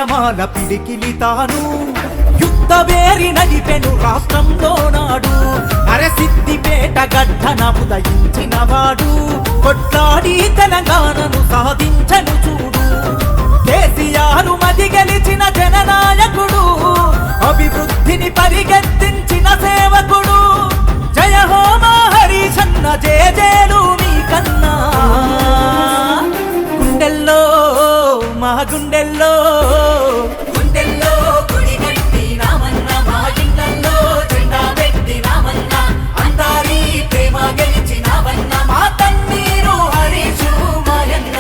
ఉద్యమాల పిడికిలి తాను యుద్ధ వేరి నడిపెను రాష్ట్రంలో నాడు అరసిద్దిపేట గడ్డన ఉదయించిన వాడు కొట్లాడి తెలంగాణను సాధించను చూడు కేసీఆర్ మది గెలిచిన జననాయకుడు అభివృద్ధిని పరిగెత్తించిన సేవకుడు జయ హో మా హరీశన్న జయ జయలు నీకన్నా గుండెల్లో మా గుండెల్లో గుండెల్లో గుడి కట్టి రామన్న మా ఇంట్లో జెండా పెట్టి రామన్న అందారి ప్రేమ గెలిచినవన్న మా తన్నీరు హరీషు మాయన్న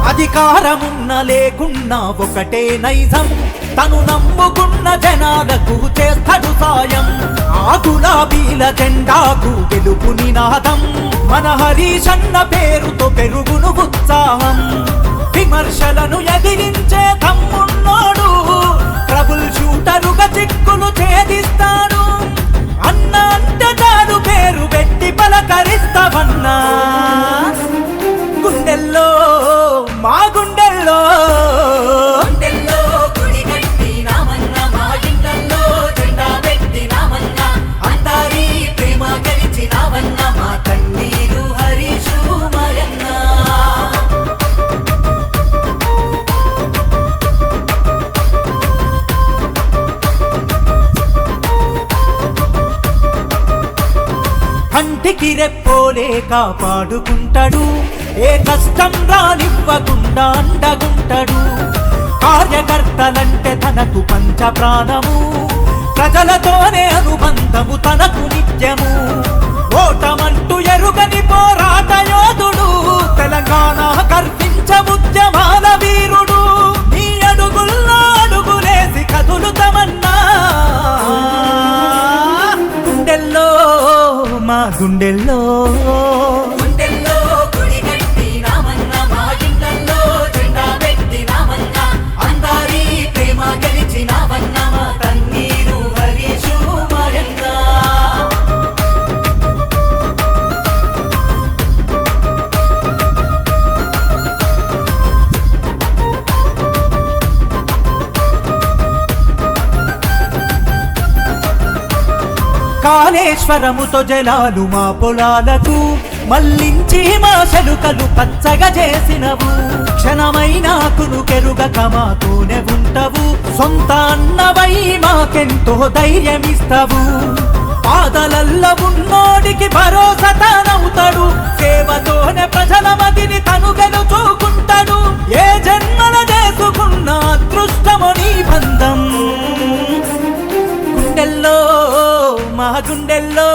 అధికారమున్న లేకున్నా ఒకటే నైజం తను నమ్ముకున్న జనాలకు చేస్తాడు సాయం ఆ గులాబీల జెండాకు గెలుపు నినాదం మన హరీశన్న పేరుతో పెరుగును ఉత్సాహం విమర్శలను ఎదిరించే తమ్మున్నోడు ట్రబుల్ షూటరుగా చిక్కులు ఛేదిస్తాడు అన్న అంటే తాను పేరు పెట్టి పలకరిస్తావన్నా గుండెల్లో మా గుండెల్లో గుండెల్లో గుడి కట్టి రామన్న మా ఇంట్లో జెండా పెట్టి రామన్న అందారి ప్రేమ గెలిచినవన్న మా తన్నీరు హరీషు మాయన్న కంటికి రెప్పోలే కాపాడుకుంటాడు ఏ కష్టం రానివ్వకుండా అండగుంటాడు కార్యకర్తలంటే తనకు పంచ ప్రాణము ప్రజలతోనే అనుబంధము తనకు నిత్యము ఓటమంటూ ఎరుగని పోరాట యోధుడు తెలంగాణ కర్పించ ఉద్యమాల వీరుడు నీ అడుగుల్లో అడుగులేసి కదులుతమన్నా గుండెల్లో మా గుండెల్లో గుండెల్లో గుడి కట్టి రామన్న మా ఇంట్లో జెండా పెట్టి రామన్న అందారి ప్రేమ గెలిచినవన్న మా తన్నీరు హరీషు మాయన్న కాళేశ్వరముతో జలాలు మా పొలాలకు మళ్ళించి మా శలుకలు పచ్చగా చేసినవు క్షణమైనా కునుకెరుగక మాతోనే ఉంటవు సొంత అన్నవై మాకెంతో ధైర్యమిస్తావు పాదలల్ల ఉన్నోడికి భరోసా తానవుతాడు సేవతోనే ప్రజల మదిని తను గెలుచుకుంటాడు ఏ జన్మల చేసుకున్న అదృష్టము నీ బంధం గుండెల్లో మా గుండెల్లో